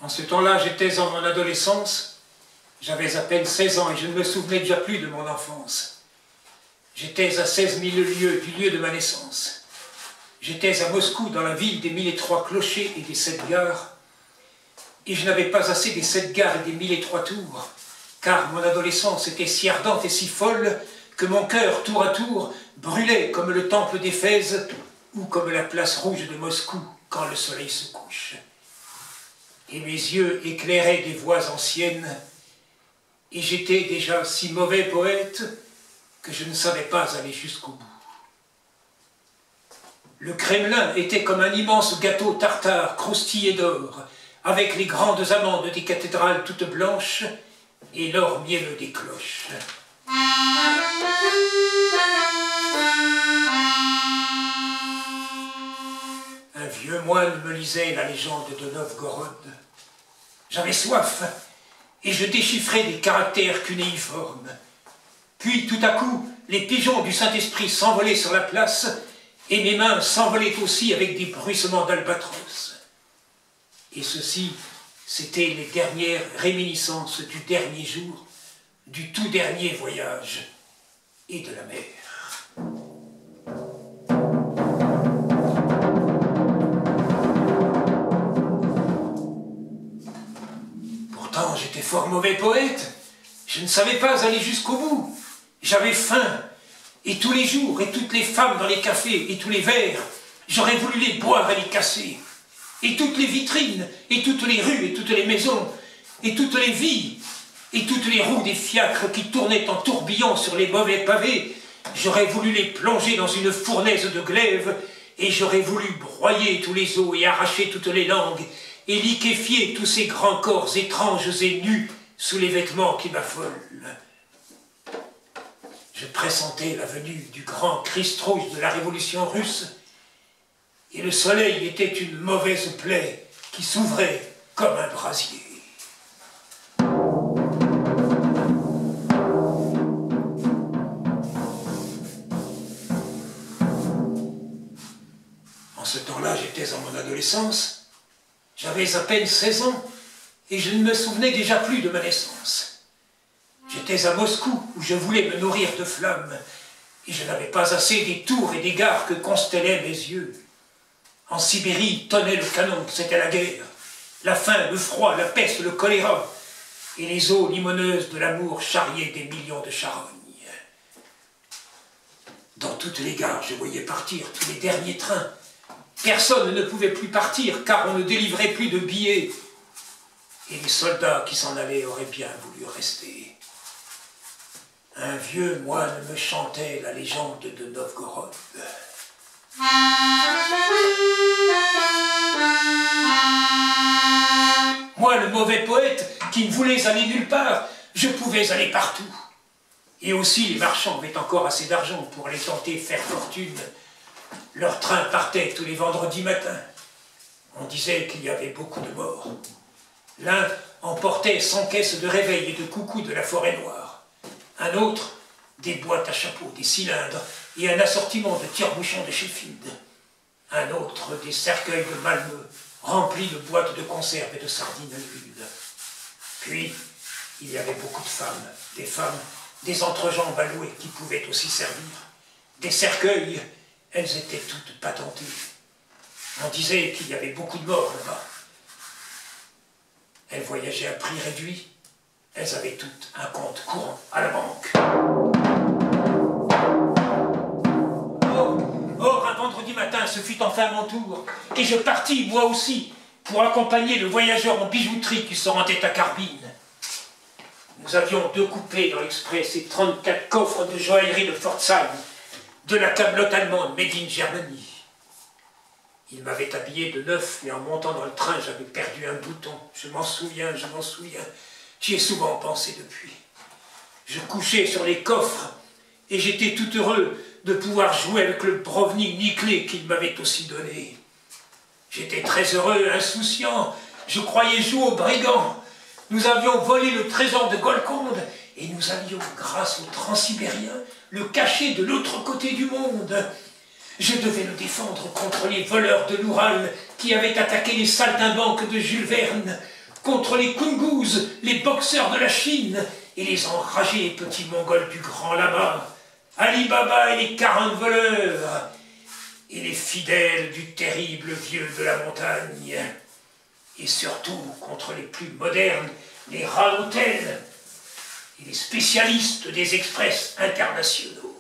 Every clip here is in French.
En ce temps-là, j'étais en mon adolescence. J'avais à peine 16 ans et je ne me souvenais déjà plus de mon enfance. J'étais à 16 000 lieues du lieu de ma naissance. J'étais à Moscou, dans la ville des 1003 clochers et des 7 gares. Et je n'avais pas assez des 7 gares et des 1003 tours, car mon adolescence était si ardente et si folle que mon cœur, tour à tour, brûlait comme le temple d'Éphèse ou comme la place rouge de Moscou quand le soleil se couche. Et mes yeux éclairaient des voix anciennes, et j'étais déjà si mauvais poète que je ne savais pas aller jusqu'au bout. Le Kremlin était comme un immense gâteau tartare croustillé d'or, avec les grandes amandes des cathédrales toutes blanches et l'or mielleux des cloches. Un vieux moine me lisait la légende de Novgorod. J'avais soif et je déchiffrais des caractères cunéiformes. Puis tout à coup, les pigeons du Saint-Esprit s'envolaient sur la place et mes mains s'envolaient aussi avec des bruissements d'albatros. Et ceci, c'était les dernières réminiscences du dernier jour, du tout dernier voyage et de la mer. Pourtant, j'étais fort mauvais poète. Je ne savais pas aller jusqu'au bout. J'avais faim. Et tous les jours, et toutes les femmes dans les cafés, et tous les verres, j'aurais voulu les boire et les casser. Et toutes les vitrines, et toutes les rues, et toutes les maisons, et toutes les vies, et toutes les roues des fiacres qui tournaient en tourbillon sur les mauvais pavés, j'aurais voulu les plonger dans une fournaise de glaive, et j'aurais voulu broyer tous les os et arracher toutes les langues, et liquéfier tous ces grands corps étranges et nus sous les vêtements qui m'affolent. Je pressentais la venue du grand Christ rouge de la révolution russe, et le soleil était une mauvaise plaie qui s'ouvrait comme un brasier. En ce temps-là, j'étais en mon adolescence, j'avais à peine 16 ans, et je ne me souvenais déjà plus de ma naissance. J'étais à Moscou, où je voulais me nourrir de flammes, et je n'avais pas assez des tours et des gares que constellaient mes yeux. En Sibérie tonnait le canon, c'était la guerre, la faim, le froid, la peste, le choléra, et les eaux limoneuses de l'amour charriaient des millions de charognes. Dans toutes les gares, je voyais partir tous les derniers trains. Personne ne pouvait plus partir, car on ne délivrait plus de billets, et les soldats qui s'en allaient auraient bien voulu rester. Un vieux moine me chantait la légende de Novgorod. Moi, le mauvais poète, qui ne voulais aller nulle part, je pouvais aller partout. Et aussi, les marchands avaient encore assez d'argent pour aller tenter faire fortune. Leur train partait tous les vendredis matins. On disait qu'il y avait beaucoup de morts. L'un emportait 100 caisses de réveil et de coucou de la forêt noire. Un autre, des boîtes à chapeaux, des cylindres et un assortiment de tire-bouchons de Sheffield. Un autre, des cercueils de Malmö, remplis de boîtes de conserve et de sardines à l'huile. Puis, il y avait beaucoup de femmes, des entrejambes à louer qui pouvaient aussi servir. Des cercueils, elles étaient toutes patentées. On disait qu'il y avait beaucoup de morts là-bas. Elles voyageaient à prix réduit. Elles avaient toutes un compte courant à la banque. Or, un vendredi matin, ce fut enfin mon tour, et je partis, moi aussi, pour accompagner le voyageur en bijouterie qui se rendait à Carbine. Nous avions 2 coupés dans l'Express et 34 coffres de joaillerie de Pforzheim, de la camelote allemande made in Germany. Il m'avait habillé de neuf, mais en montant dans le train, j'avais perdu un bouton. Je m'en souviens. J'y ai souvent pensé depuis. Je couchais sur les coffres et j'étais tout heureux de pouvoir jouer avec le Browning nickelé qu'il m'avait aussi donné. J'étais très heureux, insouciant. Je croyais jouer aux brigands. Nous avions volé le trésor de Golconde et nous avions, grâce au Transsibérien, le cacher de l'autre côté du monde. Je devais le défendre contre les voleurs de l'Oural qui avaient attaqué les saltimbanques de Jules Verne, contre les Kungouz, les boxeurs de la Chine et les enragés petits Mongols du Grand Lama, Ali Baba et les 40 voleurs, et les fidèles du terrible vieux de la montagne, et surtout contre les plus modernes, les rats d'hôtel et les spécialistes des express internationaux.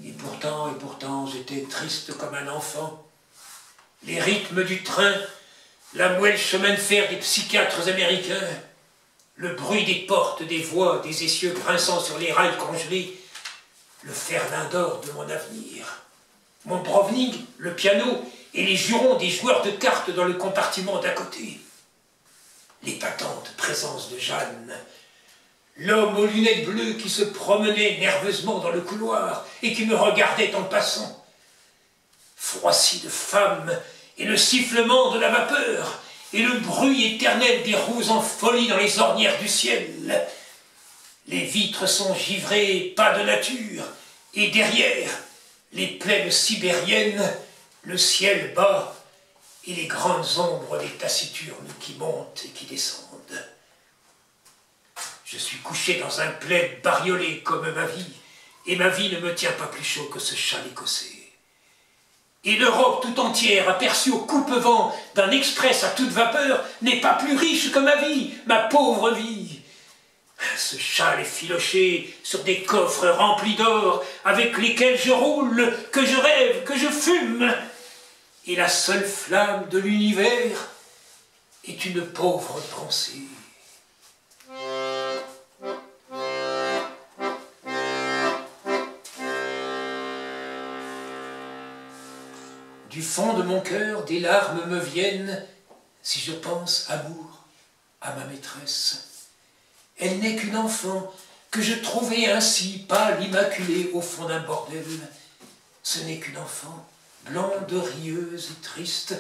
Et pourtant, j'étais triste comme un enfant. Les rythmes du train, la moelle chemin de fer des psychiatres américains, le bruit des portes, des voix, des essieux grinçant sur les rails congelés, le fer-lin d'or de mon avenir, mon Browning, le piano et les jurons des joueurs de cartes dans le compartiment d'à côté, l'épatante présence de Jeanne, l'homme aux lunettes bleues qui se promenait nerveusement dans le couloir et qui me regardait en passant, froissi de femme et le sifflement de la vapeur et le bruit éternel des roues en folie dans les ornières du ciel. Les vitres sont givrées, pas de nature, et derrière, les plaines sibériennes, le ciel bas et les grandes ombres des taciturnes qui montent et qui descendent. Je suis couché dans un plaid bariolé comme ma vie, et ma vie ne me tient pas plus chaud que ce châle écossais. Et l'Europe tout entière, aperçue au coupe-vent d'un express à toute vapeur, n'est pas plus riche que ma vie, ma pauvre vie. Ce châle effiloché sur des coffres remplis d'or, avec lesquels je roule, que je rêve, que je fume. Et la seule flamme de l'univers est une pauvre pensée. Du fond de mon cœur, des larmes me viennent, si je pense amour à ma maîtresse. Elle n'est qu'une enfant, que je trouvais ainsi, pâle, immaculée, au fond d'un bordel. Ce n'est qu'une enfant, blonde, rieuse et triste.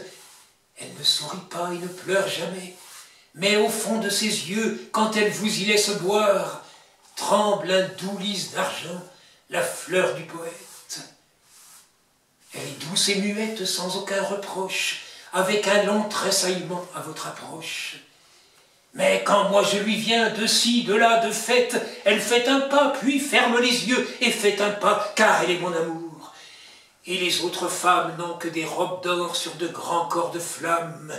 Elle ne sourit pas et ne pleure jamais, mais au fond de ses yeux, quand elle vous y laisse boire, tremble un doux lys d'argent, la fleur du poète. Elle est douce et muette, sans aucun reproche, avec un long tressaillement à votre approche. Mais quand moi je lui viens de ci, de là, de fait, elle fait un pas, puis ferme les yeux et fait un pas, car elle est mon amour. Et les autres femmes n'ont que des robes d'or sur de grands corps de flammes.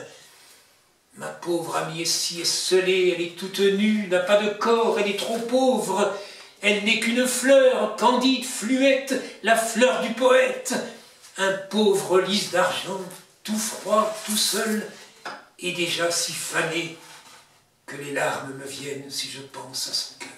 Ma pauvre amie est si esselée, elle est toute nue, n'a pas de corps, elle est trop pauvre. Elle n'est qu'une fleur, candide, fluette, la fleur du poète. Un pauvre lys d'argent, tout froid, tout seul, et déjà si fané que les larmes me viennent si je pense à son cœur.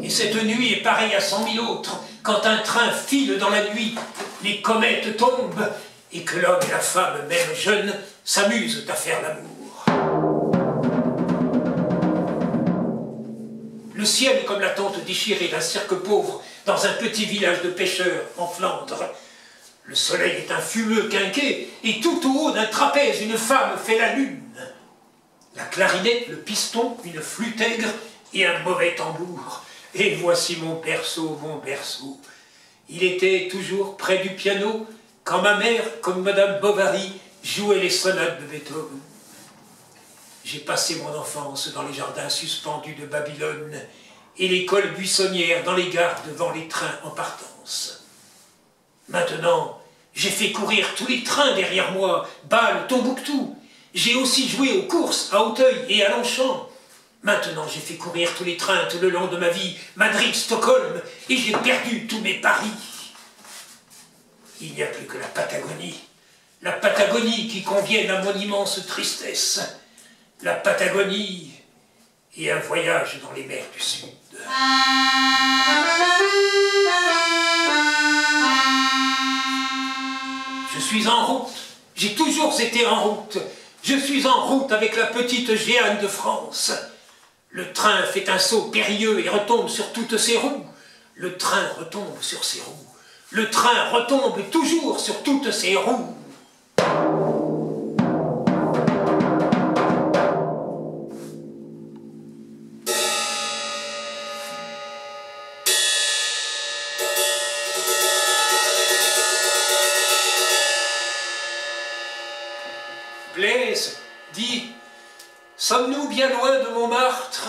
Et cette nuit est pareille à 100 000 autres, quand un train file dans la nuit, les comètes tombent, et que l'homme et la femme, même jeunes, s'amusent à faire l'amour. Le ciel est comme la tente déchirée d'un cirque pauvre dans un petit village de pêcheurs en Flandre. Le soleil est un fumeux quinquet, et tout au haut d'un trapèze, une femme fait la lune. La clarinette, le piston, une flûte aigre et un mauvais tambour. Et voici mon berceau, mon berceau. Il était toujours près du piano, quand ma mère, comme Madame Bovary, jouait les sonates de Beethoven. J'ai passé mon enfance dans les jardins suspendus de Babylone et l'école buissonnière dans les gares devant les trains en partance. Maintenant, j'ai fait courir tous les trains derrière moi, Bâle, Tombouctou. J'ai aussi joué aux courses à Auteuil et à Longchamp. Maintenant, j'ai fait courir tous les trains tout le long de ma vie, Madrid, Stockholm, et j'ai perdu tous mes paris. Il n'y a plus que la Patagonie qui convienne à mon immense tristesse. La Patagonie et un voyage dans les mers du Sud. Je suis en route, j'ai toujours été en route. Je suis en route avec la petite Jeanne de France. Le train fait un saut périlleux et retombe sur toutes ses roues. Le train retombe sur ses roues. Le train retombe toujours sur toutes ses roues. Blaise dit: sommes-nous bien loin de Montmartre?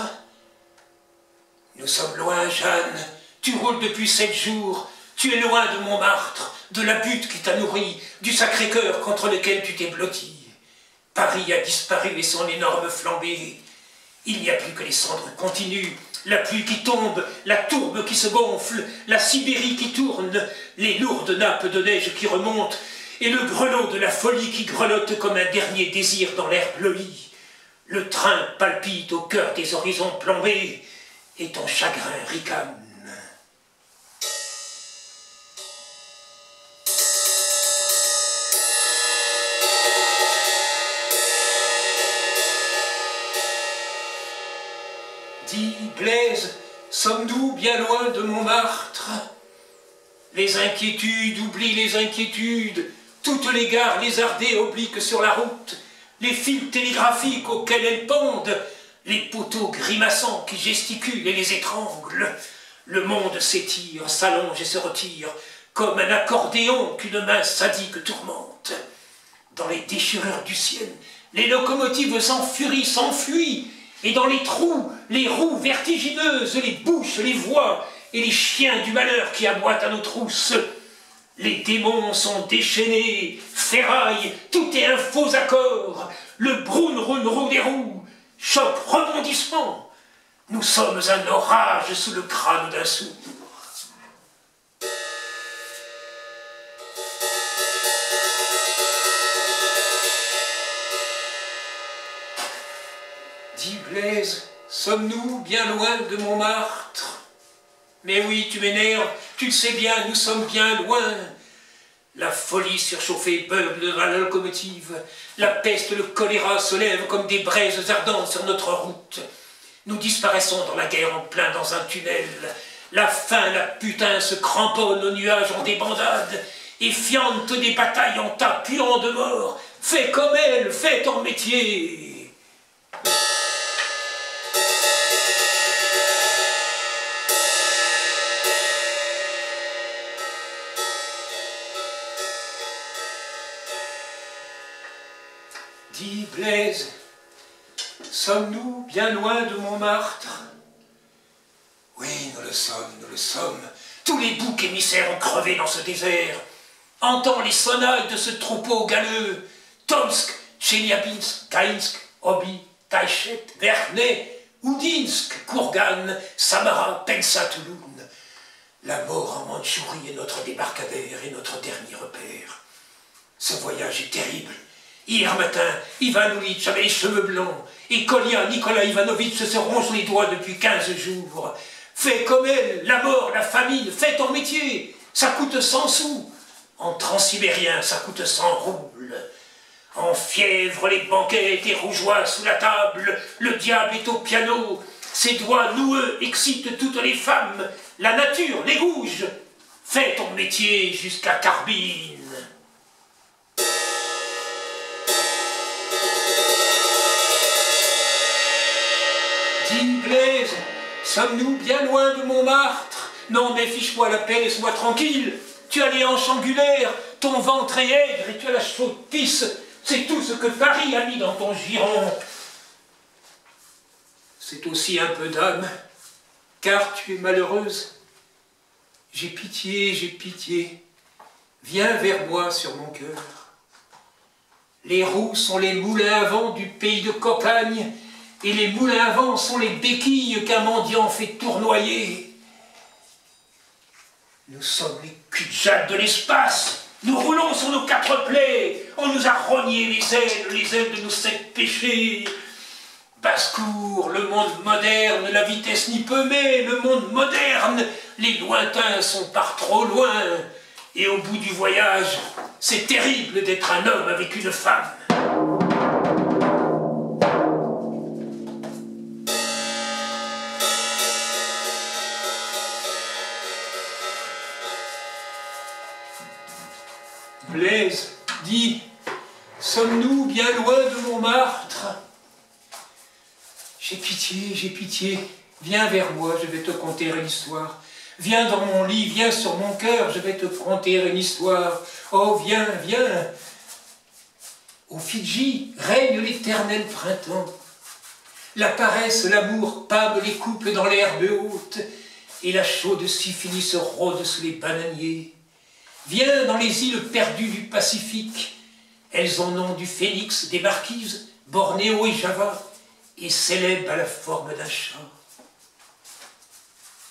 Nous sommes loin, Jeanne. Tu roules depuis 7 jours. Tu es loin de Montmartre, de la butte qui t'a nourri, du Sacré-Cœur contre lequel tu t'es blotti. Paris a disparu et son énorme flambée. Il n'y a plus que les cendres continues, la pluie qui tombe, la tourbe qui se gonfle, la Sibérie qui tourne, les lourdes nappes de neige qui remontent, et le grelot de la folie qui grelotte comme un dernier désir dans l'air bleui. Le train palpite au cœur des horizons plombés, et ton chagrin ricane. Dis, Blaise, sommes-nous bien loin de Montmartre? Les inquiétudes oublient les inquiétudes, toutes les gares lézardées obliquent sur la route, les fils télégraphiques auxquels elles pendent, les poteaux grimaçants qui gesticulent et les étranglent. Le monde s'étire, s'allonge et se retire, comme un accordéon qu'une main sadique tourmente. Dans les déchirures du ciel, les locomotives s'enfuient, et dans les trous, les roues vertigineuses, les bouches, les voix, et les chiens du malheur qui aboient à nos trousses. Les démons sont déchaînés, ferraillent, tout est un faux accord. Le broun-roun-roun des roues, choc, rebondissement. Nous sommes un orage sous le crâne d'un sourd. Dis, Blaise, sommes-nous bien loin de Montmartre? Mais oui, tu m'énerves, tu le sais bien, nous sommes bien loin. La folie surchauffée beugle devant la locomotive. La peste, le choléra se lèvent comme des braises ardentes sur notre route. Nous disparaissons dans la guerre en plein dans un tunnel. La faim, la putain se cramponne aux nuages en débandade et fiente des batailles en tas puants de mort. Fais comme elle, fais ton métier. Dis, Blaise, sommes-nous bien loin de Montmartre? Oui, nous le sommes, nous le sommes. Tous les boucs émissaires ont crevé dans ce désert. Entends les sonnailles de ce troupeau galeux. Tomsk, Tcheliabinsk, Gaïnsk, Obi, Taïchet, Vernay, Oudinsk, Kourgan, Samara, Pensa, Touloun. La mort en Mandchourie est notre débarcadère et notre dernier repère. Ce voyage est terrible. Hier matin, Ivan Oulitch avait les cheveux blancs et Kolia Nicolas Ivanovitch se ronge les doigts depuis 15 jours. Fais comme elle, la mort, la famine, fais ton métier. Ça coûte 100 sous. En transsibérien, ça coûte 100 roubles. En fièvre, les banquettes et rougeois sous la table. Le diable est au piano. Ses doigts noueux excitent toutes les femmes. La nature les gouge. Fais ton métier jusqu'à Carbine. Dis, Blaise, sommes-nous bien loin de Montmartre? Non, mais fiche-moi la paix, laisse-moi tranquille. Tu as les hanches angulaires, ton ventre est aigre et tu as la chaude pisse. C'est tout ce que Paris a mis dans ton giron. C'est aussi un peu d'âme, car tu es malheureuse. J'ai pitié, j'ai pitié. Viens vers moi sur mon cœur. Les roues sont les moulins à vent du pays de Cocagne, et les moulins à vent sont les béquilles qu'un mendiant fait tournoyer. Nous sommes les cul-de-jatte de l'espace. Nous roulons sur nos 4 plaies. On nous a rogné les ailes de nos 7 péchés. Basse-cour, le monde moderne, la vitesse n'y peut mais, le monde moderne, les lointains sont par trop loin. Et au bout du voyage, c'est terrible d'être un homme avec une femme. Blaise, dis, sommes-nous bien loin de Montmartre? J'ai pitié, viens vers moi, je vais te conter une histoire. Viens dans mon lit, viens sur mon cœur, je vais te conter une histoire. Oh, viens, viens. Aux Fidji règne l'éternel printemps. La paresse, l'amour pâment les couples dans l'herbe haute, et la chaude syphilis rôde sous les bananiers. Viens dans les îles perdues du Pacifique, elles ont nom du phénix, des marquises, Bornéo et Java, et célèbres à la forme d'un chat.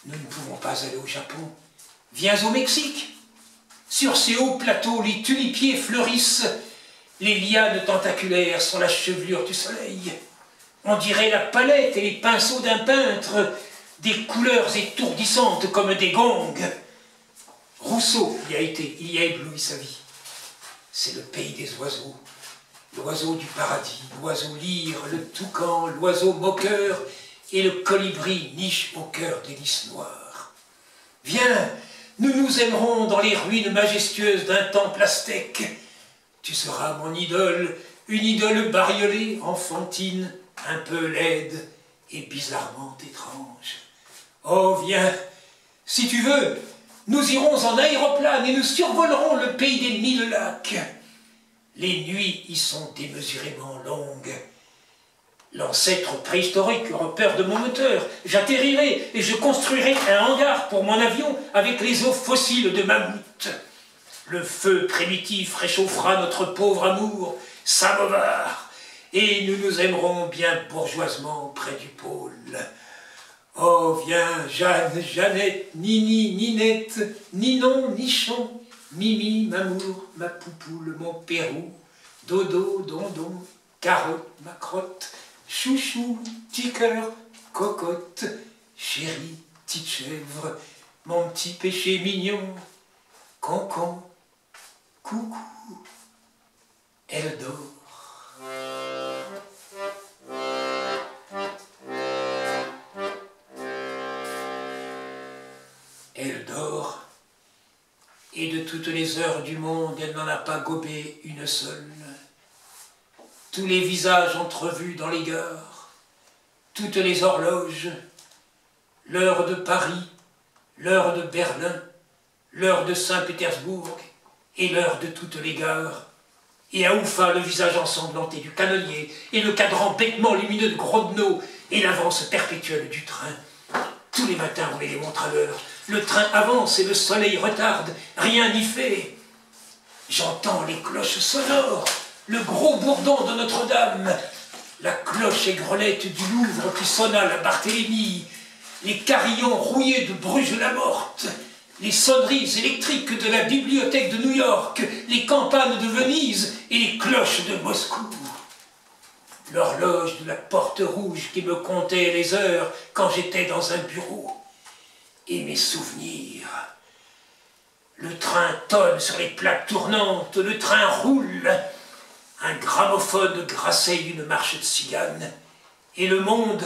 Nous ne pouvons pas aller au Japon. Viens au Mexique. Sur ces hauts plateaux, les tulipiers fleurissent, les lianes tentaculaires sont la chevelure du soleil. On dirait la palette et les pinceaux d'un peintre, des couleurs étourdissantes comme des gongs. Rousseau y a été, il y a ébloui sa vie. C'est le pays des oiseaux, l'oiseau du paradis, l'oiseau lyre, le toucan, l'oiseau moqueur et le colibri niche au cœur des lys noirs. Viens, nous nous aimerons dans les ruines majestueuses d'un temple aztèque. Tu seras mon idole, une idole bariolée, enfantine, un peu laide et bizarrement étrange. Oh, viens, si tu veux, nous irons en aéroplane et nous survolerons le pays des 1000 lacs. Les nuits y sont démesurément longues. L'ancêtre préhistorique aura peur de mon moteur. J'atterrirai et je construirai un hangar pour mon avion avec les os fossiles de mammouth. Le feu primitif réchauffera notre pauvre amour, samovar, et nous nous aimerons bien bourgeoisement près du pôle. Oh, viens, Jeanne, Jeannette, Nini, Ninette, Ninon, Nichon, Mimi, Mamour, ma poupoule, mon Pérou, Dodo, Dondon, Carotte, ma crotte, Chouchou, petit cœur, cocotte, chérie, petite chèvre, mon petit péché mignon, Concon, coucou, elle dort. Elle dort, et de toutes les heures du monde, elle n'en a pas gobé une seule. Tous les visages entrevus dans les gares, toutes les horloges, l'heure de Paris, l'heure de Berlin, l'heure de Saint-Pétersbourg et l'heure de toutes les gares, et à Oufa le visage ensanglanté du canonnier, et le cadran bêtement lumineux de Grodno, et l'avance perpétuelle du train. Tous les matins on met les montres à l'heure, le train avance et le soleil retarde, rien n'y fait. J'entends les cloches sonores, le gros bourdon de Notre-Dame, la cloche aigrelette du Louvre qui sonna la Barthélemy, les carillons rouillés de Bruges-la-Morte, les sonneries électriques de la bibliothèque de New York, les campanes de Venise et les cloches de Moscou. L'horloge de la Porte Rouge qui me comptait les heures quand j'étais dans un bureau. Et mes souvenirs. Le train tonne sur les plaques tournantes, le train roule. Un gramophone grassait une marche de cigane. Et le monde,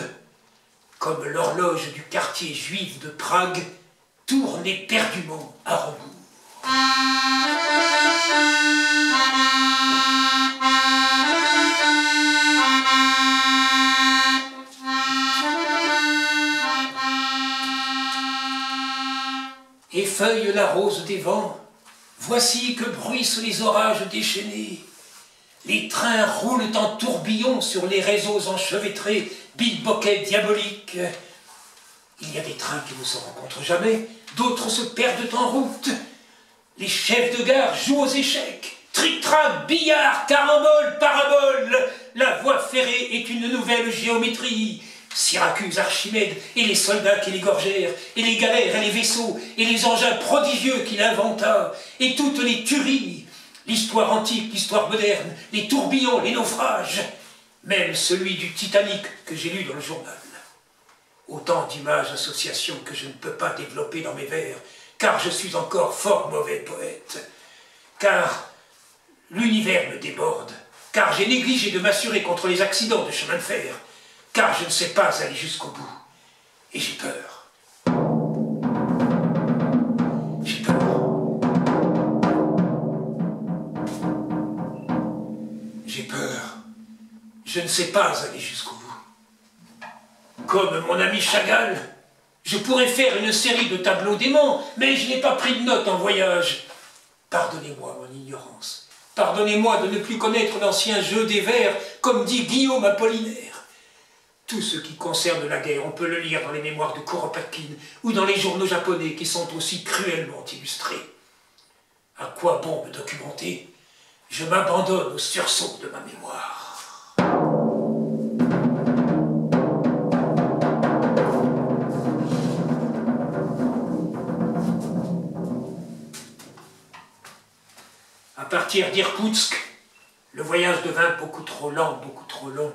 comme l'horloge du quartier juif de Prague, tourne éperdument à rebours. Effeuille la rose des vents, voici que bruissent les orages déchaînés. Les trains roulent en tourbillon sur les réseaux enchevêtrés, bilboquets diaboliques. Il y a des trains qui ne se rencontrent jamais, d'autres se perdent en route. Les chefs de gare jouent aux échecs, tric-trac, billard, carambole, parabole. La voie ferrée est une nouvelle géométrie. Syracuse, Archimède, et les soldats qui l'égorgèrent, et les galères et les vaisseaux, et les engins prodigieux qu'il inventa, et toutes les tueries, l'histoire antique, l'histoire moderne, les tourbillons, les naufrages, même celui du Titanic que j'ai lu dans le journal. Autant d'images, associations que je ne peux pas développer dans mes vers, car je suis encore fort mauvais poète, car l'univers me déborde, car j'ai négligé de m'assurer contre les accidents de chemin de fer, car je ne sais pas aller jusqu'au bout, et j'ai peur. J'ai peur. sais pas aller jusqu'au bout. Comme mon ami Chagall, je pourrais faire une série de tableaux d'aimants, mais je n'ai pas pris de notes en voyage. Pardonnez-moi mon ignorance. Pardonnez-moi de ne plus connaître l'ancien jeu des vers, comme dit Guillaume Apollinaire. Tout ce qui concerne la guerre, on peut le lire dans les mémoires de Kuropatkin ou dans les journaux japonais qui sont aussi cruellement illustrés. À quoi bon me documenter? Je m'abandonne au sursaut de ma mémoire. À partir d'Irkoutsk, le voyage devint beaucoup trop lent, beaucoup trop long.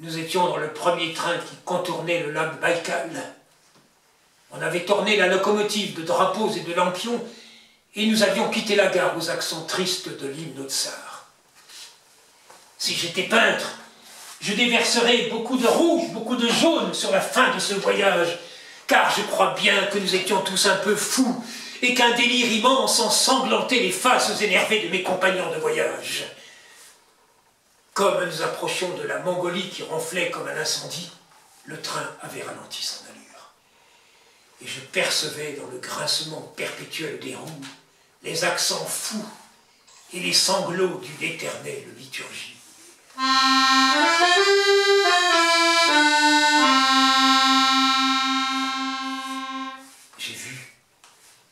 Nous étions dans le premier train qui contournait le lac Baïkal. On avait tourné la locomotive de drapeaux et de lampions et nous avions quitté la gare aux accents tristes de l'hymne au tsar. Si j'étais peintre, je déverserais beaucoup de rouge, beaucoup de jaune sur la fin de ce voyage, car je crois bien que nous étions tous un peu fous et qu'un délire immense ensanglantait les faces énervées de mes compagnons de voyage. Comme nous approchions de la Mongolie qui ronflait comme un incendie, le train avait ralenti son allure. Et je percevais dans le grincement perpétuel des roues les accents fous et les sanglots d'une éternelle liturgie.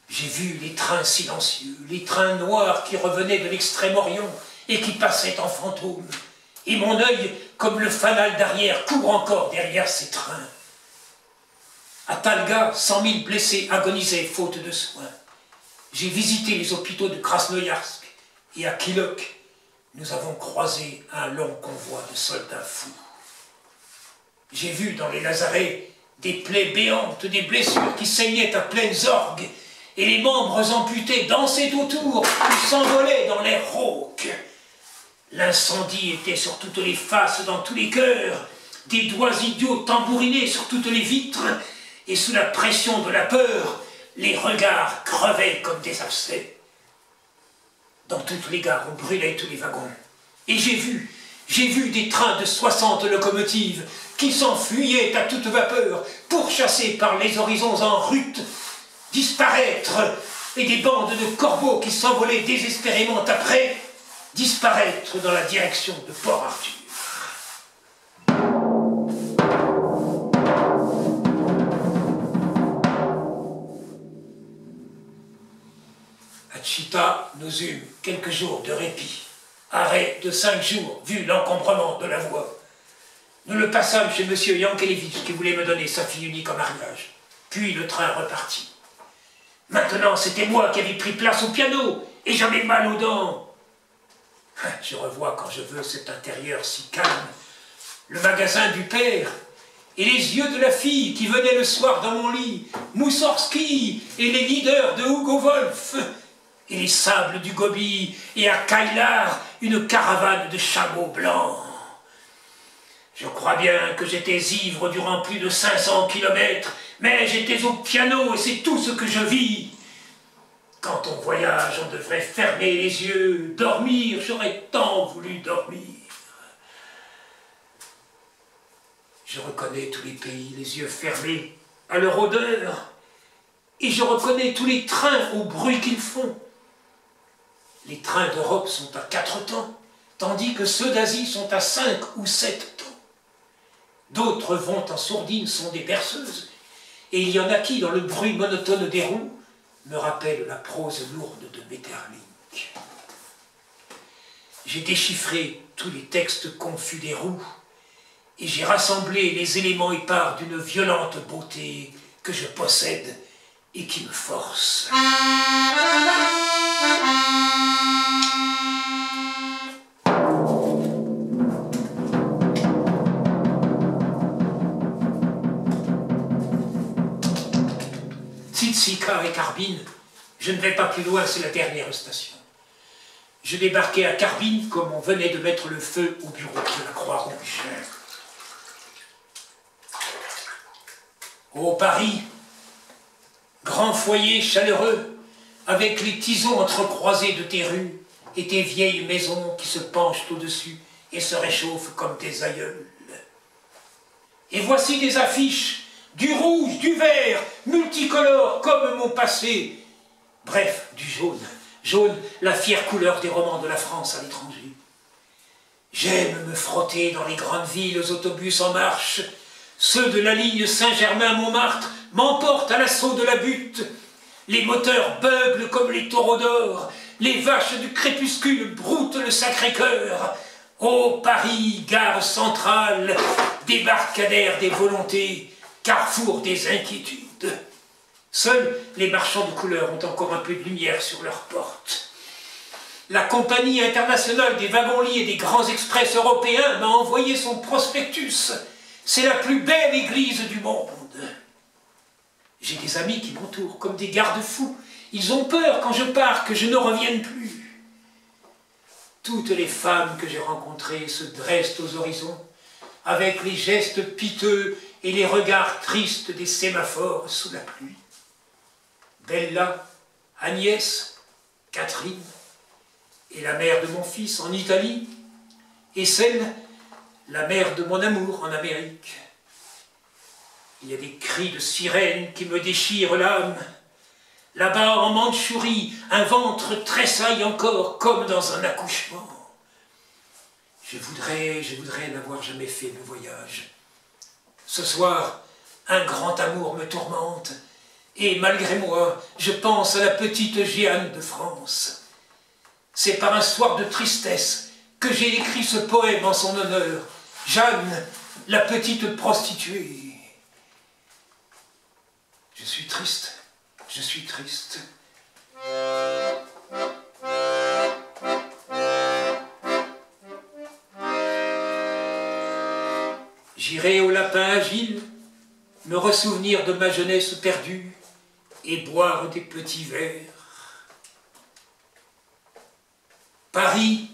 J'ai vu les trains silencieux, les trains noirs qui revenaient de l'Extrême-Orient et qui passaient en fantôme. Et mon œil, comme le fanal d'arrière, court encore derrière ces trains. À Talga, 100 000 blessés agonisaient faute de soins. J'ai visité les hôpitaux de Krasnoïarsk et à Kilok, nous avons croisé un long convoi de soldats fous. J'ai vu dans les lazarets des plaies béantes, des blessures qui saignaient à pleines orgues, et les membres amputés dansaient autour ou s'envolaient dans l'air rauque. L'incendie était sur toutes les faces, dans tous les cœurs, des doigts idiots tambourinés sur toutes les vitres, et sous la pression de la peur, les regards crevaient comme des abcès. Dans toutes les gares, on brûlait tous les wagons. Et j'ai vu des trains de 60 locomotives qui s'enfuyaient à toute vapeur, pourchassés par les horizons en rut, disparaître, et des bandes de corbeaux qui s'envolaient désespérément après, disparaître dans la direction de Port-Arthur. À Tchita, nous eûmes quelques jours de répit. Arrêt de 5 jours, vu l'encombrement de la voie. Nous le passâmes chez M. Yankelevitch, qui voulait me donner sa fille unique en mariage. Puis le train repartit. Maintenant, c'était moi qui avais pris place au piano, et j'avais mal aux dents. Je revois quand je veux cet intérieur si calme, le magasin du père, et les yeux de la fille qui venait le soir dans mon lit, Moussorski et les leaders de Hugo Wolf, et les sables du Gobi, et à Kailar, une caravane de chameaux blancs. Je crois bien que j'étais ivre durant plus de 500 kilomètres, mais j'étais au piano et c'est tout ce que je vis. Quand on voyage, on devrait fermer les yeux, dormir, j'aurais tant voulu dormir. Je reconnais tous les pays, les yeux fermés, à leur odeur, et je reconnais tous les trains au bruit qu'ils font. Les trains d'Europe sont à 4 temps, tandis que ceux d'Asie sont à 5 ou 7 temps. D'autres vont en sourdine, sont des berceuses, et il y en a qui, dans le bruit monotone des roues, me rappellent la prose lourde de Maeterlinck. J'ai déchiffré tous les textes confus des roues, et j'ai rassemblé les éléments épars d'une violente beauté que je possède et qui me force. Tsitsika et Karbine, je ne vais pas plus loin, c'est la dernière station. Je débarquai à Karbine comme on venait de mettre le feu au bureau de la Croix-Rouge. Ô Paris, grand foyer chaleureux, avec les tisons entrecroisés de tes rues et tes vieilles maisons qui se penchent au-dessus et se réchauffent comme des aïeuls. Et voici des affiches, du rouge, du vert, multicolores comme mon passé. Bref, du jaune. Jaune, la fière couleur des romans de la France à l'étranger. J'aime me frotter dans les grandes villes aux autobus en marche. Ceux de la ligne Saint-Germain-Montmartre m'emportent à l'assaut de la butte. Les moteurs beuglent comme les taureaux d'or. Les vaches du crépuscule broutent le Sacré-Cœur. Ô Paris, gare centrale, débarcadère des volontés, carrefour des inquiétudes. Seuls les marchands de couleurs ont encore un peu de lumière sur leurs portes. La Compagnie internationale des wagons-lits et des grands express européens m'a envoyé son prospectus. C'est la plus belle église du monde. J'ai des amis qui m'entourent comme des garde-fous. Ils ont peur quand je pars que je ne revienne plus. Toutes les femmes que j'ai rencontrées se dressent aux horizons, avec les gestes piteux et les regards tristes des sémaphores sous la pluie. Bella, Agnès, Catherine, et la mère de mon fils en Italie, et celle, la mère de mon amour en Amérique. Il y a des cris de sirènes qui me déchirent l'âme. Là-bas, en Mandchourie, un ventre tressaille encore comme dans un accouchement. Je voudrais n'avoir jamais fait le voyage. Ce soir, un grand amour me tourmente, et malgré moi, je pense à la petite Jeanne de France. C'est par un soir de tristesse que j'ai écrit ce poème en son honneur. Jeanne, la petite prostituée. Je suis triste, je suis triste. J'irai au lapin agile, me ressouvenir de ma jeunesse perdue et boire des petits verres. Paris,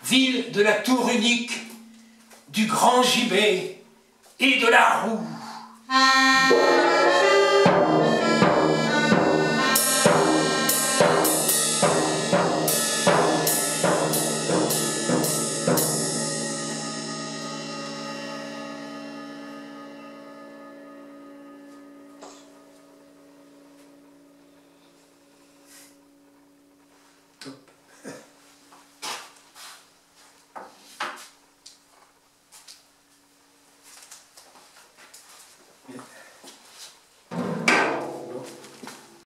ville de la tour unique, du grand gibet et de la roue. Top.